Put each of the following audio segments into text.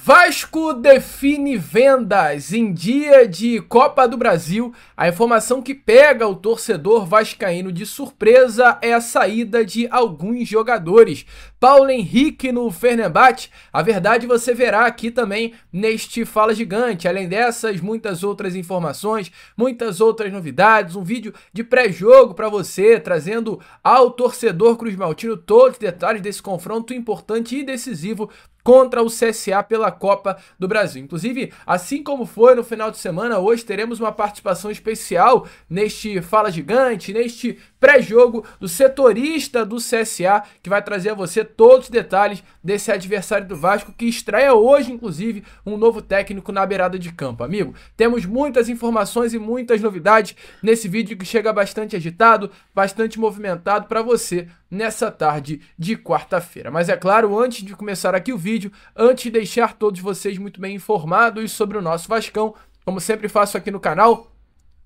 Vasco define vendas em dia de Copa do Brasil. A informação que pega o torcedor vascaíno de surpresa é a saída de alguns jogadores. Paulo Henrique no Fenerbahçe, a verdade você verá aqui também neste Fala Gigante. Além dessas, muitas outras informações, muitas outras novidades, um vídeo de pré-jogo para você, trazendo ao torcedor cruzmaltino todos os detalhes desse confronto importante e decisivo contra o CSA pela Copa do Brasil. Inclusive, assim como foi no final de semana, hoje teremos uma participação especial neste Fala Gigante, neste pré-jogo do setorista do CSA, que vai trazer a você todos os detalhes desse adversário do Vasco, que estreia hoje, inclusive, um novo técnico na beirada de campo. Amigo, temos muitas informações e muitas novidades nesse vídeo que chega bastante agitado, bastante movimentado para você nessa tarde de quarta-feira. Mas é claro, antes de começar aqui o vídeo, antes de deixar todos vocês muito bem informados sobre o nosso Vascão, como sempre faço aqui no canal,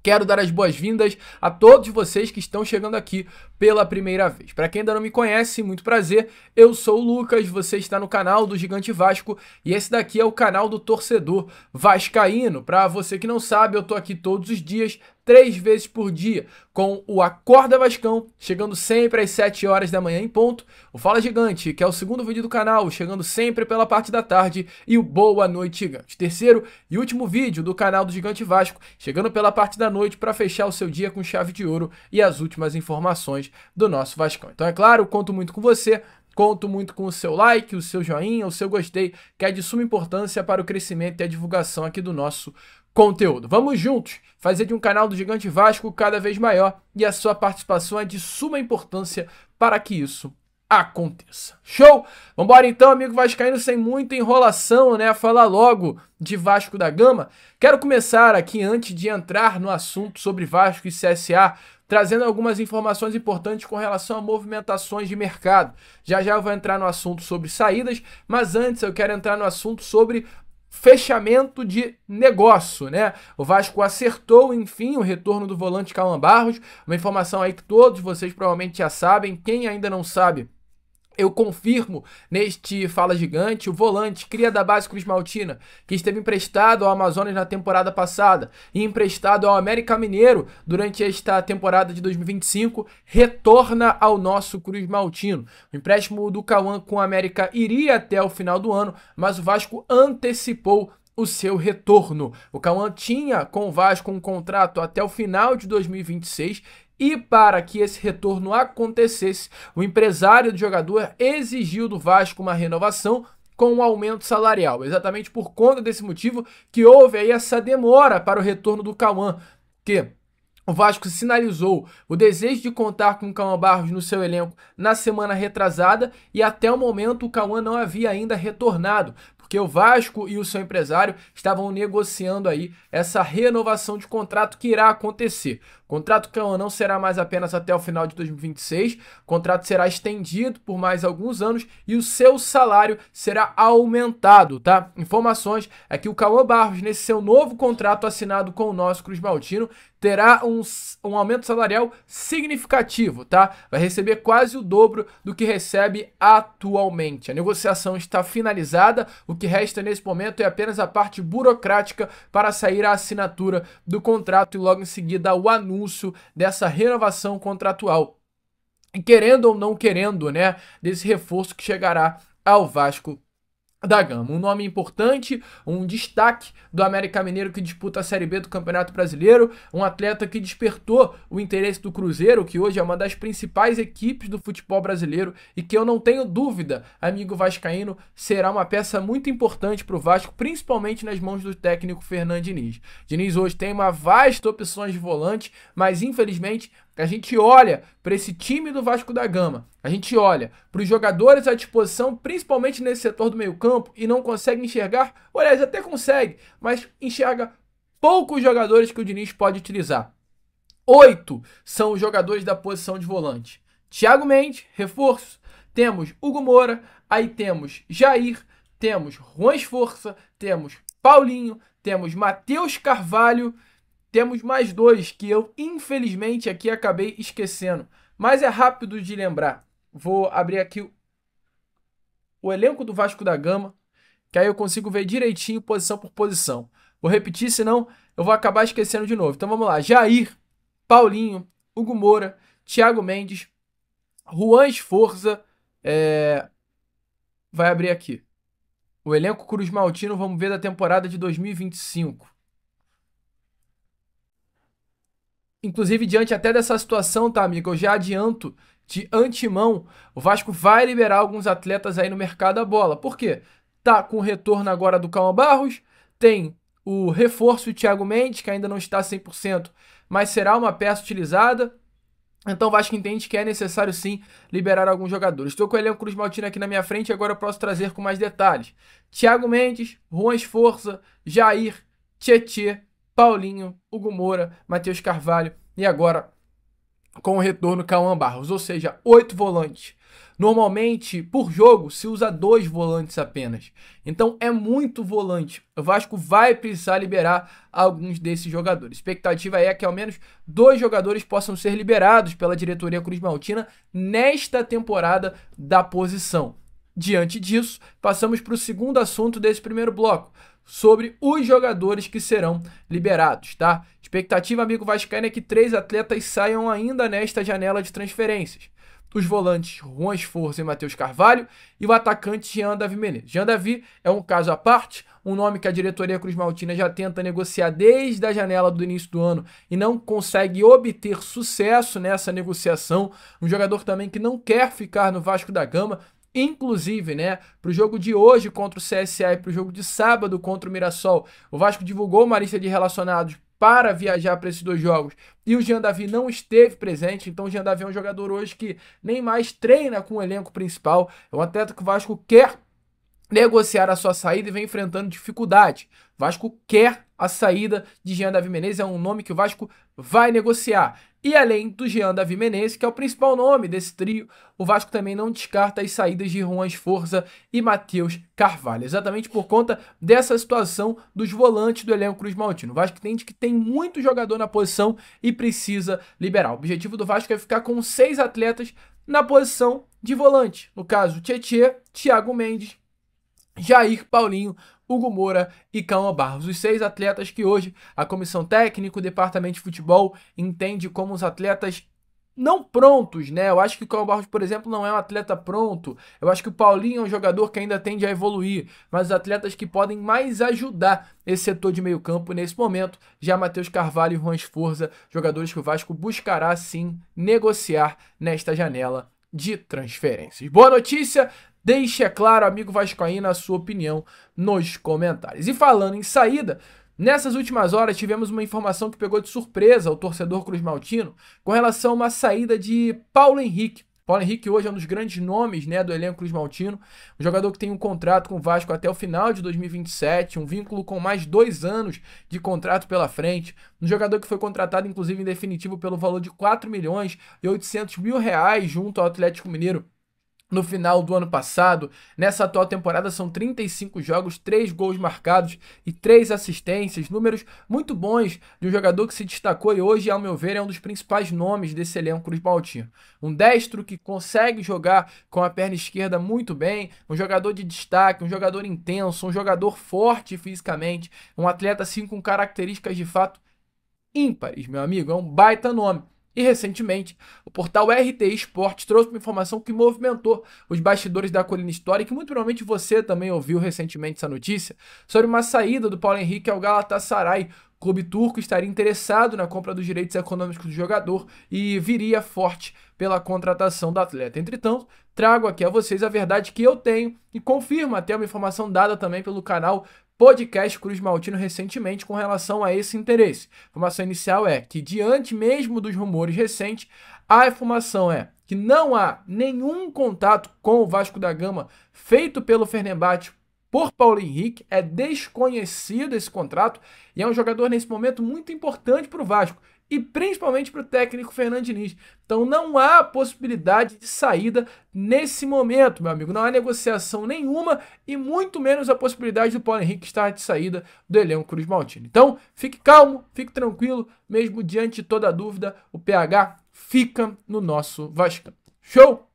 quero dar as boas-vindas a todos vocês que estão chegando aqui pela primeira vez. Para quem ainda não me conhece, muito prazer, eu sou o Lucas, você está no canal do Gigante Vasco e esse daqui é o canal do torcedor vascaíno. Para você que não sabe, eu tô aqui todos os dias, 3 vezes por dia, com o Acorda Vascão, chegando sempre às 7 horas da manhã em ponto, o Fala Gigante, que é o segundo vídeo do canal, chegando sempre pela parte da tarde, e o Boa Noite Gigante, terceiro e último vídeo do canal do Gigante Vasco, chegando pela parte da noite para fechar o seu dia com chave de ouro e as últimas informações do nosso Vascão. Então é claro, conto muito com você, conto muito com o seu like, o seu joinha, o seu gostei, que é de suma importância para o crescimento e a divulgação aqui do nosso conteúdo. Vamos juntos fazer de um canal do Gigante Vasco cada vez maior e a sua participação é de suma importância para que isso aconteça. Show? Vambora então, amigo vascaíno, sem muita enrolação, né? Falar logo de Vasco da Gama. Quero começar aqui, antes de entrar no assunto sobre Vasco e CSA, trazendo algumas informações importantes com relação a movimentações de mercado. Já já eu vou entrar no assunto sobre saídas, mas antes eu quero entrar no assunto sobre fechamento de negócio, né? O Vasco acertou, enfim, o retorno do volante Cauã Barros, uma informação aí que todos vocês provavelmente já sabem. Quem ainda não sabe, eu confirmo neste Fala Gigante, o volante, cria da base cruzmaltina, que esteve emprestado ao Amazonas na temporada passada e emprestado ao América Mineiro durante esta temporada de 2025, retorna ao nosso cruzmaltino. O empréstimo do Cauã com o América iria até o final do ano, mas o Vasco antecipou o seu retorno. O Cauã tinha com o Vasco um contrato até o final de 2026 e para que esse retorno acontecesse, o empresário do jogador exigiu do Vasco uma renovação com um aumento salarial. Exatamente por conta desse motivo que houve aí essa demora para o retorno do Cauã, que o Vasco sinalizou o desejo de contar com o Cauã Barros no seu elenco na semana retrasada e até o momento o Cauã não havia ainda retornado, porque o Vasco e o seu empresário estavam negociando aí essa renovação de contrato que irá acontecer. O contrato Cauã não será mais apenas até o final de 2026, o contrato será estendido por mais alguns anos e o seu salário será aumentado, tá? Informações é que o Cauã Barros, nesse seu novo contrato assinado com o nosso cruzmaltino, terá um aumento salarial significativo, tá? Vai receber quase o dobro do que recebe atualmente. A negociação está finalizada, o que resta nesse momento é apenas a parte burocrática para sair a assinatura do contrato e logo em seguida o anúncio dessa renovação contratual. E querendo ou não querendo, né, desse reforço que chegará ao Vasco da Gama. Um nome importante, um destaque do América Mineiro que disputa a Série B do Campeonato Brasileiro, um atleta que despertou o interesse do Cruzeiro, que hoje é uma das principais equipes do futebol brasileiro e que eu não tenho dúvida, amigo vascaíno, será uma peça muito importante para o Vasco, principalmente nas mãos do técnico Fernando Diniz. Diniz hoje tem uma vasta opções de volante, mas infelizmente a gente olha para esse time do Vasco da Gama, a gente olha para os jogadores à disposição, principalmente nesse setor do meio-campo, e não consegue enxergar, ou aliás, até consegue, mas enxerga poucos jogadores que o Diniz pode utilizar. 8 são os jogadores da posição de volante. Thiago Mendes, reforço. Temos Hugo Moura, aí temos Jair, temos Juan Esforça, temos Paulinho, temos Matheus Carvalho. Temos mais 2 que eu, infelizmente, aqui acabei esquecendo. Mas é rápido de lembrar. Vou abrir aqui o elenco do Vasco da Gama. que aí eu consigo ver direitinho posição por posição. Vou repetir, senão eu vou acabar esquecendo de novo. Então vamos lá. Jair, Paulinho, Hugo Moura, Thiago Mendes, Juan Esforza, vai abrir aqui. O elenco cruzmaltino, vamos ver da temporada de 2025. Inclusive, diante até dessa situação, tá, amigo? Eu já adianto de antemão, o Vasco vai liberar alguns atletas aí no mercado da bola. Por quê? Tá com o retorno agora do Calma Barros, tem o reforço do Thiago Mendes, que ainda não está 100%, mas será uma peça utilizada. Então o Vasco entende que é necessário sim liberar alguns jogadores. Estou com o elenco cruzmaltino aqui na minha frente e agora eu posso trazer com mais detalhes. Thiago Mendes, Juan Esforza, Jair, Tietê, Paulinho, Hugo Moura, Matheus Carvalho e agora com o retorno Cauã Barros, ou seja, 8 volantes. Normalmente, por jogo, se usa 2 volantes apenas. Então é muito volante. O Vasco vai precisar liberar alguns desses jogadores. A expectativa é que ao menos 2 jogadores possam ser liberados pela diretoria cruzmaltina nesta temporada da posição. Diante disso, passamos para o segundo assunto desse primeiro bloco, sobre os jogadores que serão liberados, tá? Expectativa, amigo vascaíno, é que 3 atletas saiam ainda nesta janela de transferências. Os volantes Juan Esforza e Matheus Carvalho e o atacante Jean Davi Menezes. Jean Davi é um caso à parte, um nome que a diretoria cruzmaltina já tenta negociar desde a janela do início do ano e não consegue obter sucesso nessa negociação. Um jogador também que não quer ficar no Vasco da Gama. Inclusive, né, para o jogo de hoje contra o CSA e para o jogo de sábado contra o Mirassol, o Vasco divulgou uma lista de relacionados para viajar para esses 2 jogos e o Jean Davi não esteve presente. Então o Jean Davi é um jogador hoje que nem mais treina com o elenco principal, é um atleta que o Vasco quer negociar a sua saída e vem enfrentando dificuldade. O Vasco quer a saída de Jean Davi Menezes, é um nome que o Vasco vai negociar. E além do Jean Davi Menezes, que é o principal nome desse trio, o Vasco também não descarta as saídas de Juan Esforza e Matheus Carvalho, exatamente por conta dessa situação dos volantes do elenco cruzmaltino. O Vasco entende que tem muito jogador na posição e precisa liberar. O objetivo do Vasco é ficar com 6 atletas na posição de volante. No caso, Tietê, Thiago Mendes, Jair, Paulinho, Hugo Moura e Cauã Barros. Os 6 atletas que hoje a comissão técnica, o departamento de futebol entende como os atletas não prontos, né? Eu acho que o Cauã Barros, por exemplo, não é um atleta pronto. Eu acho que o Paulinho é um jogador que ainda tende a evoluir, mas os atletas que podem mais ajudar esse setor de meio campo nesse momento, já Matheus Carvalho e Juan Esforza, jogadores que o Vasco buscará sim negociar nesta janela de transferências. Boa notícia! Deixe, é claro, amigo vascaíno, a sua opinião nos comentários. E falando em saída, nessas últimas horas tivemos uma informação que pegou de surpresa o torcedor cruzmaltino com relação a uma saída de Paulo Henrique. Paulo Henrique hoje é um dos grandes nomes, né, do elenco cruzmaltino, um jogador que tem um contrato com o Vasco até o final de 2027, um vínculo com mais 2 anos de contrato pela frente, um jogador que foi contratado inclusive em definitivo pelo valor de 4.800.000 reais junto ao Atlético Mineiro no final do ano passado. Nessa atual temporada são 35 jogos, 3 gols marcados e 3 assistências, números muito bons de um jogador que se destacou e hoje, ao meu ver, é um dos principais nomes desse elenco cruzmaltino. Um destro que consegue jogar com a perna esquerda muito bem, um jogador de destaque, um jogador intenso, um jogador forte fisicamente, um atleta assim com características de fato ímpares, meu amigo, é um baita nome. E recentemente, o portal RT Esportes trouxe uma informação que movimentou os bastidores da Colina História, que muito provavelmente você também ouviu recentemente essa notícia, sobre uma saída do Paulo Henrique ao Galatasaray. O clube turco estaria interessado na compra dos direitos econômicos do jogador e viria forte pela contratação do atleta. Entretanto, trago aqui a vocês a verdade que eu tenho e confirmo até uma informação dada também pelo canal Podcast Cruzmaltino recentemente com relação a esse interesse. A informação inicial é que, diante mesmo dos rumores recentes, a informação é que não há nenhum contato com o Vasco da Gama feito pelo Fenerbahçe por Paulo Henrique, é desconhecido esse contrato e é um jogador nesse momento muito importante para o Vasco e principalmente para o técnico Fernando Diniz. Então não há possibilidade de saída nesse momento, meu amigo. Não há negociação nenhuma e muito menos a possibilidade do Paulo Henrique estar de saída do elenco cruzmaltino. Então fique calmo, fique tranquilo, mesmo diante de toda dúvida, o PH fica no nosso Vasco. Show?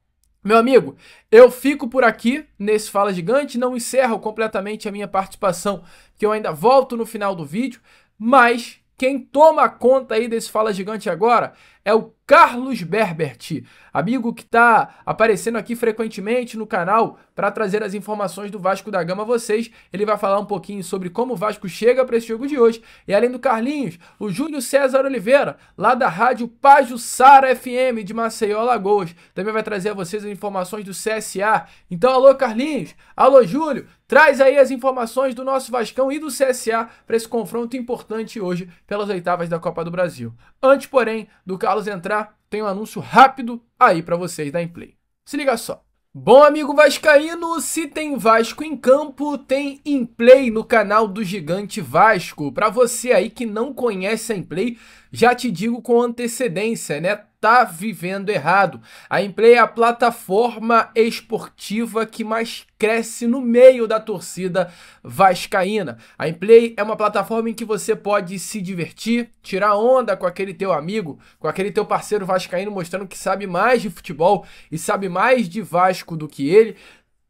Meu amigo, eu fico por aqui nesse Fala Gigante, não encerro completamente a minha participação, que eu ainda volto no final do vídeo, mas quem toma conta aí desse Fala Gigante agora é o Carlos Berbert, amigo que está aparecendo aqui frequentemente no canal para trazer as informações do Vasco da Gama a vocês. Ele vai falar um pouquinho sobre como o Vasco chega para esse jogo de hoje. E além do Carlinhos, o Júlio César Oliveira, lá da rádio Pajuçara FM de Maceió, Alagoas, também vai trazer a vocês as informações do CSA. Então, alô Carlinhos, alô Júlio, traz aí as informações do nosso Vascão e do CSA para esse confronto importante hoje pelas oitavas da Copa do Brasil. Antes, porém, do Carlos entrar, tem um anúncio rápido aí para vocês da Inplay. Se liga só. Bom, amigo vascaíno, se tem Vasco em campo, tem Inplay no canal do Gigante Vasco. Para você aí que não conhece a Inplay, já te digo com antecedência, né? Tá vivendo errado. A Inplay é a plataforma esportiva que mais cresce no meio da torcida vascaína. A Inplay é uma plataforma em que você pode se divertir, tirar onda com aquele teu amigo, com aquele teu parceiro vascaíno, mostrando que sabe mais de futebol e sabe mais de Vasco do que ele.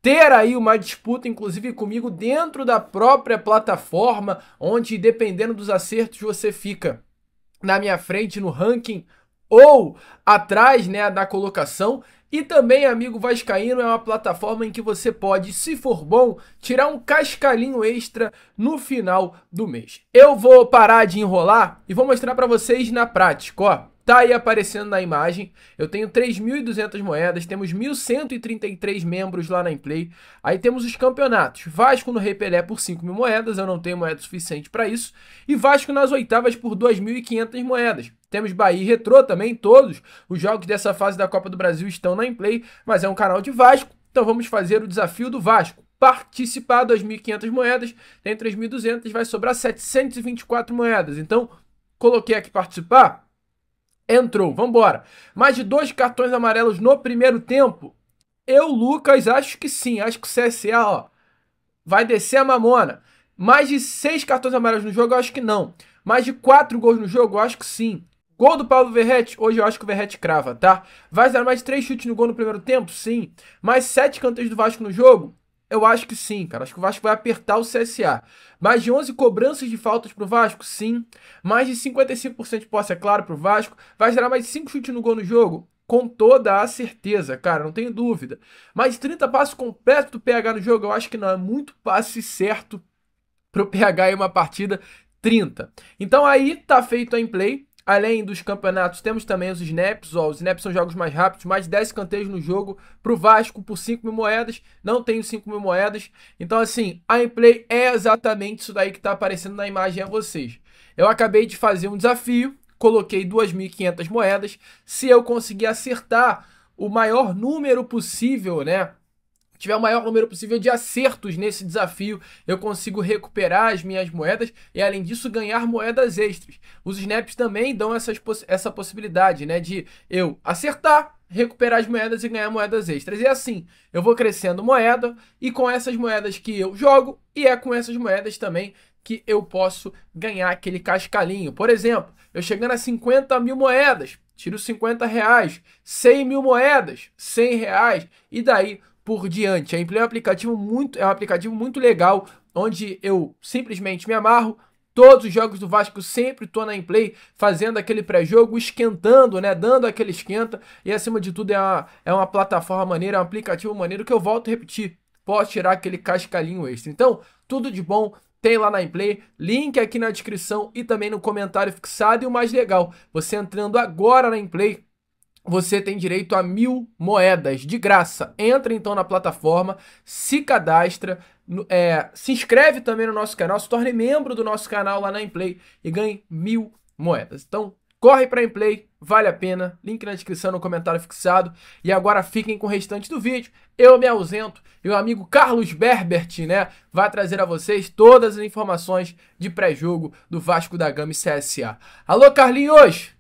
Ter aí uma disputa, inclusive comigo, dentro da própria plataforma, onde, dependendo dos acertos, você fica na minha frente no ranking ou atrás, né, da colocação. E também, amigo vascaíno, é uma plataforma em que você pode, se for bom, tirar um cascalinho extra no final do mês. Eu vou parar de enrolar e vou mostrar para vocês na prática, ó. Tá aí aparecendo na imagem, eu tenho 3.200 moedas, temos 1.133 membros lá na Inplay, aí temos os campeonatos, Vasco no Rei Pelé por 5.000 moedas, eu não tenho moeda suficiente para isso, e Vasco nas oitavas por 2.500 moedas. Temos Bahia e Retrô também, todos os jogos dessa fase da Copa do Brasil estão na Inplay, mas é um canal de Vasco, então vamos fazer o desafio do Vasco. Participar, 2.500 moedas, tem 3.200, vai sobrar 724 moedas, então coloquei aqui participar. Entrou, vambora. Mais de 2 cartões amarelos no primeiro tempo? Eu, Lucas, acho que sim. Acho que o CSA, ó, vai descer a mamona. Mais de 6 cartões amarelos no jogo? Eu acho que não. Mais de 4 gols no jogo? Eu acho que sim. Gol do Paulo Verratti? Hoje eu acho que o Verratti crava, tá? Vai dar mais 3 chutes no gol no primeiro tempo? Sim. Mais 7 canteiros do Vasco no jogo? Eu acho que sim, cara. Acho que o Vasco vai apertar o CSA. Mais de 11 cobranças de faltas pro Vasco? Sim. Mais de 55% de posse, é claro, pro Vasco. Vai gerar mais de 5 chutes no gol no jogo? Com toda a certeza, cara, não tenho dúvida. Mais de 30 passos completos do PH no jogo? Eu acho que não. É muito passe certo pro PH em uma partida, 30. Então aí tá feito a Inplay. Além dos campeonatos, temos também os snaps. Ó, os snaps são jogos mais rápidos, mais de 10 canteiros no jogo pro Vasco por 5.000 moedas. Não tenho 5.000 moedas. Então, assim, a Inplay é exatamente isso daí que tá aparecendo na imagem a vocês. Eu acabei de fazer um desafio, coloquei 2.500 moedas. Se eu conseguir acertar o maior número possível, né? Tiver o maior número possível de acertos nesse desafio, eu consigo recuperar as minhas moedas e, além disso, ganhar moedas extras. Os snaps também dão essa possibilidade, né, de eu acertar, recuperar as moedas e ganhar moedas extras. E assim, eu vou crescendo moeda e com essas moedas que eu jogo, e é com essas moedas também que eu posso ganhar aquele cascalinho. Por exemplo, eu chegando a 50.000 moedas, tiro 50 reais, 100.000 moedas, 100 reais, e daí por diante. A Inplay é um aplicativo muito legal, onde eu simplesmente me amarro. Todos os jogos do Vasco sempre tô na Inplay, fazendo aquele pré-jogo, esquentando, né? Dando aquele esquenta. E acima de tudo é uma plataforma maneira, é um aplicativo maneiro que eu volto a repetir. Posso tirar aquele cascalinho extra. Então, tudo de bom tem lá na Inplay. Link aqui na descrição e também no comentário fixado. E o mais legal, você entrando agora na Inplay, você tem direito a 1.000 moedas de graça. Entra então na plataforma, se cadastra, se inscreve também no nosso canal, se torne membro do nosso canal lá na Inplay e ganhe 1.000 moedas. Então, corre para a Inplay, vale a pena. Link na descrição, no comentário fixado. E agora fiquem com o restante do vídeo. Eu me ausento e o amigo Carlos Berbert, né, vai trazer a vocês todas as informações de pré-jogo do Vasco da Gama e CSA. Alô, Carlinhos!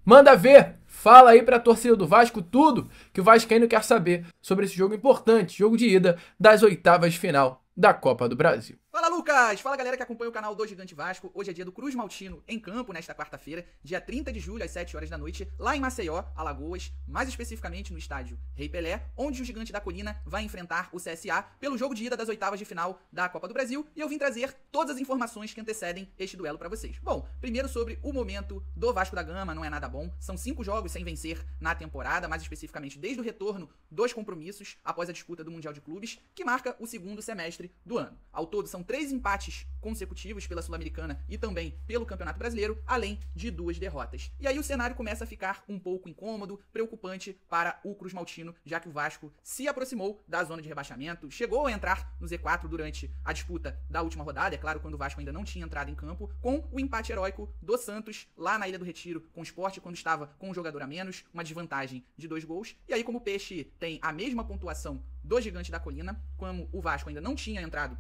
Manda ver! Fala aí pra torcida do Vasco tudo que o vascaíno quer saber sobre esse jogo importante, jogo de ida das oitavas de final da Copa do Brasil. Fala, Lucas! Fala galera que acompanha o canal do Gigante Vasco. Hoje é dia do Cruz Maltino em campo nesta quarta-feira, dia 30 de julho às 7 horas da noite, lá em Maceió, Alagoas, mais especificamente no estádio Rei Pelé, onde o Gigante da Colina vai enfrentar o CSA pelo jogo de ida das oitavas de final da Copa do Brasil, e eu vim trazer todas as informações que antecedem este duelo para vocês. Bom, primeiro sobre o momento do Vasco da Gama, não é nada bom. São 5 jogos sem vencer na temporada, mais especificamente desde o retorno dos compromissos após a disputa do Mundial de Clubes, que marca o segundo semestre do ano. Ao todo são 3 empates consecutivos pela Sul-Americana e também pelo Campeonato Brasileiro, além de 2 derrotas. E aí o cenário começa a ficar um pouco incômodo, preocupante para o Cruz Maltino, já que o Vasco se aproximou da zona de rebaixamento, chegou a entrar no Z4 durante a disputa da última rodada, é claro, quando o Vasco ainda não tinha entrado em campo, com o empate heróico do Santos lá na Ilha do Retiro com o Sport, quando estava com um jogador a menos, uma desvantagem de 2 gols. E aí, como o Peixe tem a mesma pontuação do Gigante da Colina, como o Vasco ainda não tinha entrado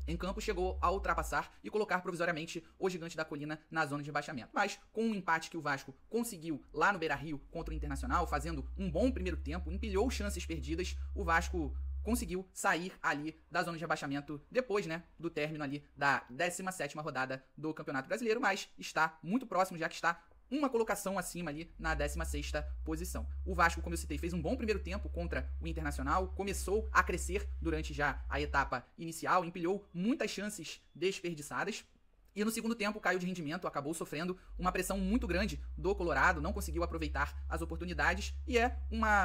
em campo, chegou a ultrapassar e colocar provisoriamente o Gigante da Colina na zona de rebaixamento. Mas com um empate que o Vasco conseguiu lá no Beira-Rio contra o Internacional, fazendo um bom primeiro tempo, empilhou chances perdidas, o Vasco conseguiu sair ali da zona de rebaixamento depois, né, do término ali da 17ª rodada do Campeonato Brasileiro, mas está muito próximo, já que está uma colocação acima ali na 16ª posição. O Vasco, como eu citei, fez um bom primeiro tempo contra o Internacional, começou a crescer durante já a etapa inicial, empilhou muitas chances desperdiçadas. E no segundo tempo caiu de rendimento, acabou sofrendo uma pressão muito grande do Colorado, não conseguiu aproveitar as oportunidades, e é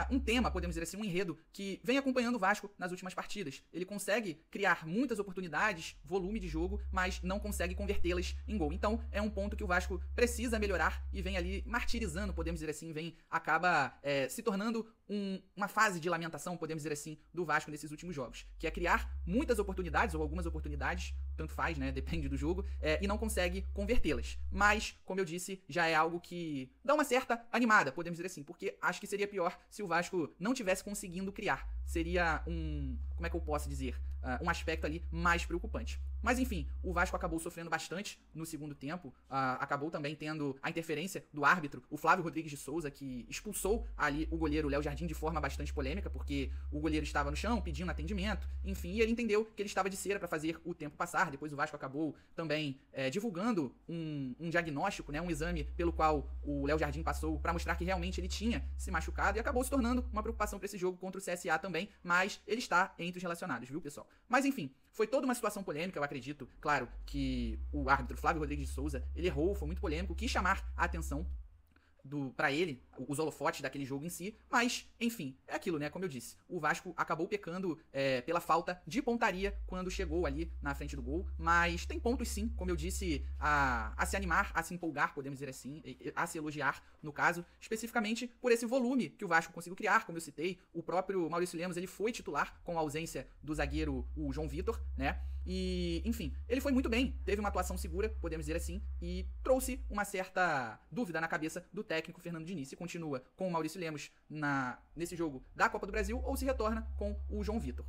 um tema, podemos dizer assim, um enredo que vem acompanhando o Vasco nas últimas partidas. Ele consegue criar muitas oportunidades, volume de jogo, mas não consegue convertê-las em gol. Então é um ponto que o Vasco precisa melhorar e vem ali martirizando, podemos dizer assim, acaba se tornando uma fase de lamentação, podemos dizer assim, do Vasco nesses últimos jogos, que é criar muitas oportunidades, ou algumas oportunidades, tanto faz, né, depende do jogo, e não consegue convertê-las. Mas, como eu disse, já é algo que dá uma certa animada, podemos dizer assim, porque acho que seria pior se o Vasco não tivesse conseguindo criar. Seria como é que eu posso dizer, um aspecto ali mais preocupante. Mas enfim, o Vasco acabou sofrendo bastante no segundo tempo, acabou também tendo a interferência do árbitro, o Flávio Rodrigues de Souza, que expulsou ali o goleiro Léo Jardim de forma bastante polêmica, porque o goleiro estava no chão pedindo atendimento, enfim, e ele entendeu que ele estava de cera para fazer o tempo passar. Depois o Vasco acabou também divulgando um diagnóstico, né, um exame pelo qual o Léo Jardim passou para mostrar que realmente ele tinha se machucado, e acabou se tornando uma preocupação para esse jogo contra o CSA também, mas ele está entre os relacionados, viu, pessoal? Mas enfim, foi toda uma situação polêmica, eu acredito, claro, que o árbitro Flávio Rodrigues de Souza, ele errou, foi muito polêmico, quis chamar a atenção para ele, os holofotes daquele jogo em si, mas, enfim, é aquilo, né, como eu disse, o Vasco acabou pecando pela falta de pontaria quando chegou ali na frente do gol, mas tem pontos sim, como eu disse, a se animar, a se empolgar, podemos dizer assim, a se elogiar, no caso, especificamente por esse volume que o Vasco conseguiu criar, como eu citei, o próprio Maurício Lemos, ele foi titular com a ausência do zagueiro, o João Vitor, né, e, enfim, ele foi muito bem, teve uma atuação segura, podemos dizer assim, e trouxe uma certa dúvida na cabeça do técnico Fernando Diniz, se continua com o Maurício Lemos nesse jogo da Copa do Brasil ou se retorna com o João Vitor.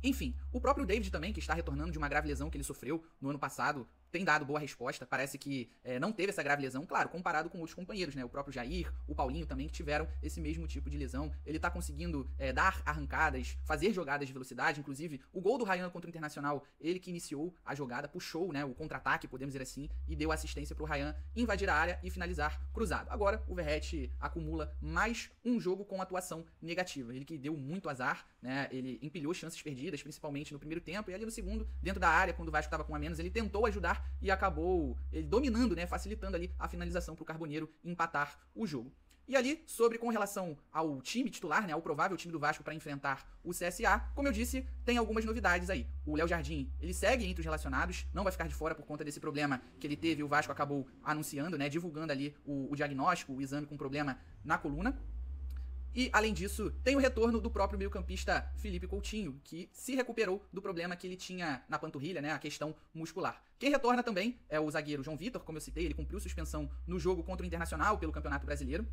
Enfim, o próprio David também, que está retornando de uma grave lesão que ele sofreu no ano passado, tem dado boa resposta, parece que não teve essa grave lesão, claro, comparado com outros companheiros, né, o próprio Jair, o Paulinho também, que tiveram esse mesmo tipo de lesão. Ele tá conseguindo dar arrancadas, fazer jogadas de velocidade, inclusive o gol do Ryan contra o Internacional, ele que iniciou a jogada, puxou, né, o contra-ataque, podemos dizer assim, e deu assistência pro Ryan invadir a área e finalizar cruzado. Agora, o Verratti acumula mais um jogo com atuação negativa, ele que deu muito azar, né, ele empilhou chances perdidas, principalmente no primeiro tempo, e ali no segundo, dentro da área, quando o Vasco estava com a menos, ele tentou ajudar e acabou ele dominando, né, facilitando ali a finalização para o Carboneiro empatar o jogo. E ali, com relação ao time titular, né, ao provável time do Vasco para enfrentar o CSA, como eu disse, tem algumas novidades aí. O Léo Jardim, ele segue entre os relacionados, não vai ficar de fora por conta desse problema que ele teve, o Vasco acabou anunciando, né, divulgando ali o diagnóstico, o exame com problema na coluna. E, além disso, tem o retorno do próprio meio-campista Felipe Coutinho, que se recuperou do problema que ele tinha na panturrilha, né, a questão muscular. Quem retorna também é o zagueiro João Vitor, como eu citei, ele cumpriu suspensão no jogo contra o Internacional pelo Campeonato Brasileiro.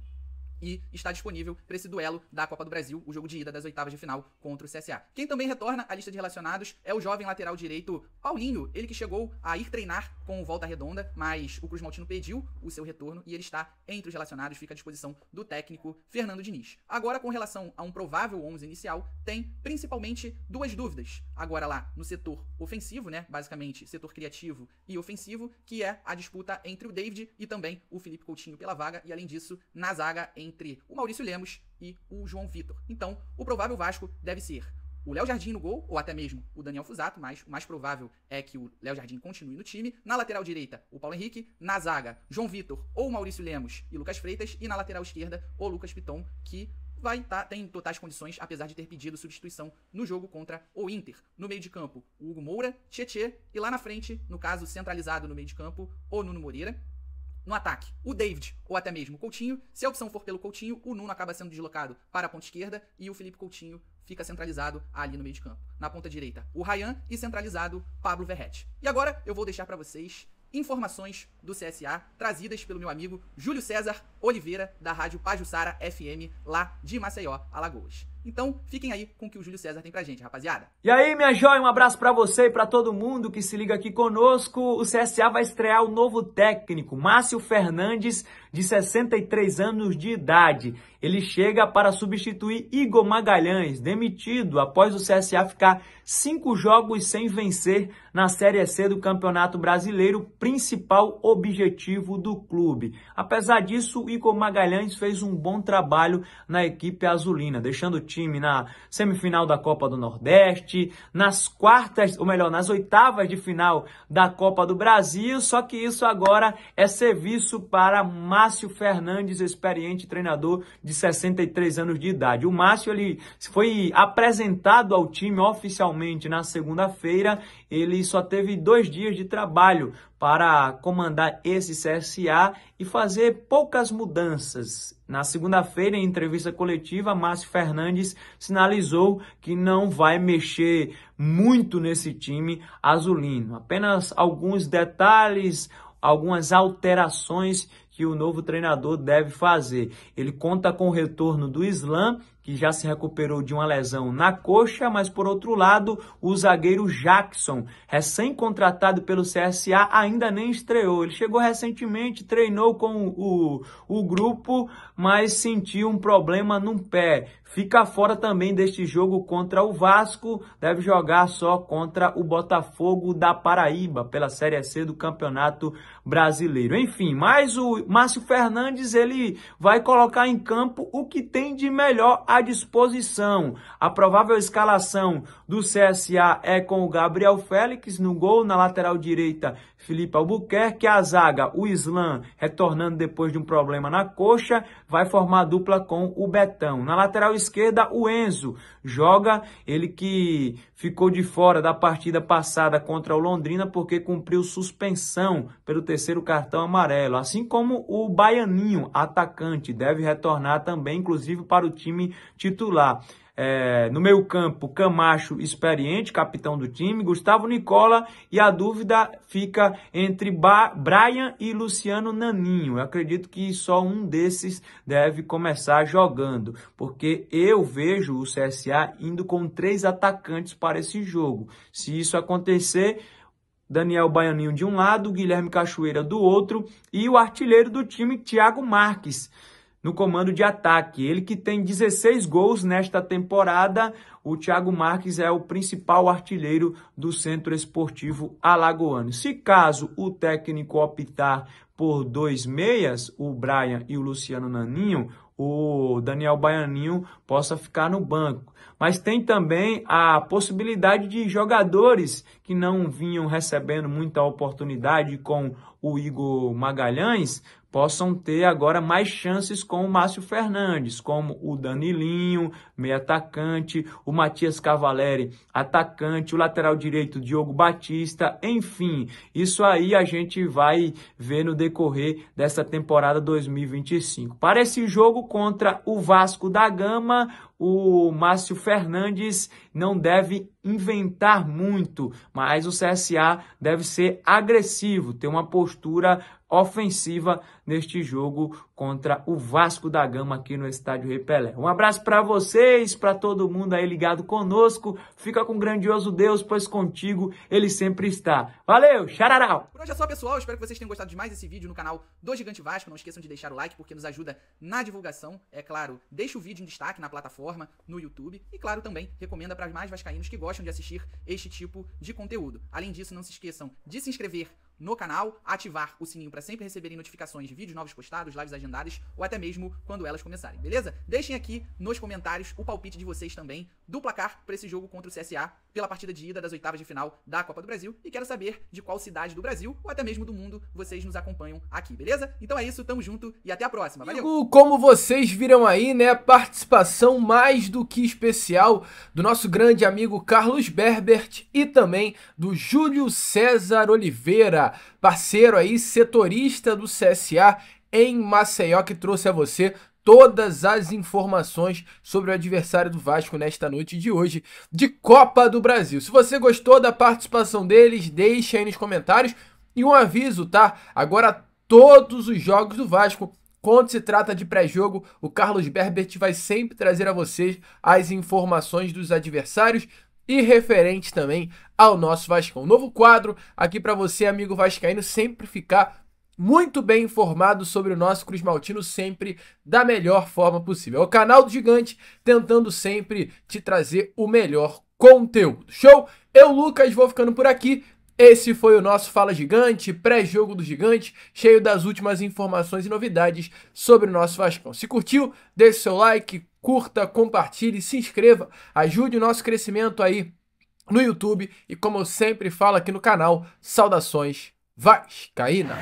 e está disponível para esse duelo da Copa do Brasil, o jogo de ida das oitavas de final contra o CSA. Quem também retorna à lista de relacionados é o jovem lateral direito Paulinho, ele que chegou a ir treinar com o Volta Redonda, mas o Cruz Maltino pediu o seu retorno e ele está entre os relacionados, fica à disposição do técnico Fernando Diniz. Agora, com relação a um provável 11 inicial, tem principalmente duas dúvidas. Agora lá no setor ofensivo, né, basicamente setor criativo e ofensivo, que é a disputa entre o David e também o Felipe Coutinho pela vaga, e além disso, na zaga entre o Maurício Lemos e o João Vitor. Então, o provável Vasco deve ser o Léo Jardim no gol, ou até mesmo o Daniel Fusato, mas o mais provável é que o Léo Jardim continue no time. Na lateral direita, o Paulo Henrique. Na zaga, João Vitor ou Maurício Lemos e Lucas Freitas. E na lateral esquerda, o Lucas Piton, que tem totais condições, apesar de ter pedido substituição no jogo contra o Inter. No meio de campo, o Hugo Moura, Tietê, e lá na frente, no caso centralizado no meio de campo, o Nuno Moreira. No ataque, o David ou até mesmo o Coutinho. Se a opção for pelo Coutinho, o Nuno acaba sendo deslocado para a ponta esquerda e o Felipe Coutinho fica centralizado ali no meio de campo. Na ponta direita, o Ryan, e centralizado, Pablo Verratti. E agora eu vou deixar para vocês informações do CSA trazidas pelo meu amigo Júlio César Oliveira, da rádio Pajuçara FM, lá de Maceió, Alagoas. Então, fiquem aí com o que o Júlio César tem pra gente, rapaziada. E aí, minha joia, um abraço pra você e pra todo mundo que se liga aqui conosco. O CSA vai estrear o novo técnico, Márcio Fernandes, de 63 anos de idade. Ele chega para substituir Igor Magalhães, demitido após o CSA ficar 5 jogos sem vencer na Série C do Campeonato Brasileiro, principal objetivo do clube. Apesar disso, Igor Magalhães fez um bom trabalho na equipe azulina, deixando o time na semifinal da Copa do Nordeste, nas oitavas de final da Copa do Brasil, só que isso agora é serviço para Márcio Fernandes, experiente treinador de 63 anos de idade. O Márcio, ele foi apresentado ao time oficialmente na segunda-feira, ele só teve 2 dias de trabalho para comandar esse CSA e fazer poucas mudanças. Na segunda-feira, em entrevista coletiva, Márcio Fernandes sinalizou que não vai mexer muito nesse time azulino. Apenas alguns detalhes, algumas alterações que o novo treinador deve fazer. Ele conta com o retorno do Islam, que já se recuperou de uma lesão na coxa, mas por outro lado, o zagueiro Jackson, recém-contratado pelo CSA, ainda nem estreou. Ele chegou recentemente, treinou com o grupo, mas sentiu um problema no pé. Fica fora também deste jogo contra o Vasco, deve jogar só contra o Botafogo da Paraíba, pela Série C do Campeonato Brasileiro. Enfim, mas o Márcio Fernandes, ele vai colocar em campo o que tem de melhor à disposição. A provável escalação do CSA é com o Gabriel Félix no gol, na lateral direita, Felipe Albuquerque, a zaga, o Islam, retornando depois de um problema na coxa, vai formar dupla com o Betão. Na lateral esquerda, o Enzo joga, ele que ficou de fora da partida passada contra o Londrina porque cumpriu suspensão pelo 3º cartão amarelo, assim como o Baianinho, atacante, deve retornar também, inclusive para o time titular. No meio campo, Camacho, experiente, capitão do time, Gustavo Nicola, e a dúvida fica entre Brian e Luciano Naninho. Eu acredito que só um desses deve começar jogando, porque eu vejo o CSA indo com 3 atacantes para esse jogo. Se isso acontecer, Daniel Baianinho de um lado, Guilherme Cachoeira do outro, e o artilheiro do time, Thiago Marques, no comando de ataque. Ele que tem 16 gols nesta temporada. O Thiago Marques é o principal artilheiro do Centro Esportivo Alagoano. Se caso o técnico optar por 2 meias, o Brian e o Luciano Naninho, o Daniel Baianinho possa ficar no banco. Mas tem também a possibilidade de jogadores que não vinham recebendo muita oportunidade com o Igor Magalhães possam ter agora mais chances com o Márcio Fernandes, como o Danilinho, meio atacante, o Matias Cavalieri, atacante, o lateral direito Diogo Batista, enfim, isso aí a gente vai ver no decorrer dessa temporada 2025. Para esse jogo contra o Vasco da Gama, o Márcio Fernandes não deve inventar muito, mas o CSA deve ser agressivo, ter uma postura ofensiva neste jogo contra o Vasco da Gama aqui no Estádio Rei Pelé. Um abraço para vocês, para todo mundo aí ligado conosco. Fica com o grandioso Deus, pois contigo ele sempre está. Valeu, xararau! Por hoje é só, pessoal. Espero que vocês tenham gostado demais desse vídeo no canal do Gigante Vasco. Não esqueçam de deixar o like, porque nos ajuda na divulgação. É claro, deixa o vídeo em destaque na plataforma, no YouTube. E claro, também recomenda para mais vascaínos que gostam de assistir este tipo de conteúdo. Além disso, não se esqueçam de se inscrever no canal, ativar o sininho para sempre receberem notificações de vídeos novos postados, lives agendadas ou até mesmo quando elas começarem, beleza? Deixem aqui nos comentários o palpite de vocês também do placar para esse jogo contra o CSA pela partida de ida das oitavas de final da Copa do Brasil e quero saber de qual cidade do Brasil ou até mesmo do mundo vocês nos acompanham aqui, beleza? Então é isso, tamo junto e até a próxima, valeu! Como vocês viram aí, né, participação mais do que especial do nosso grande amigo Carlos Berbert e também do Júlio César Oliveira, parceiro aí, setorista do CSA em Maceió, que trouxe a você todas as informações sobre o adversário do Vasco nesta noite de hoje de Copa do Brasil. Se você gostou da participação deles, deixe aí nos comentários. E um aviso, tá? Agora todos os jogos do Vasco, quando se trata de pré-jogo, o Carlos Berbert vai sempre trazer a vocês as informações dos adversários e referente também ao nosso Vascão. Um novo quadro aqui para você, amigo vascaíno, sempre ficar muito bem informado sobre o nosso Cruz Maltino, sempre da melhor forma possível. É o canal do Gigante, tentando sempre te trazer o melhor conteúdo. Show? Eu, Lucas, vou ficando por aqui. Esse foi o nosso Fala Gigante, pré-jogo do Gigante, cheio das últimas informações e novidades sobre o nosso Vascão. Se curtiu, deixe seu like, curta, compartilhe, se inscreva, ajude o nosso crescimento aí no YouTube e, como eu sempre falo aqui no canal, saudações vascaína!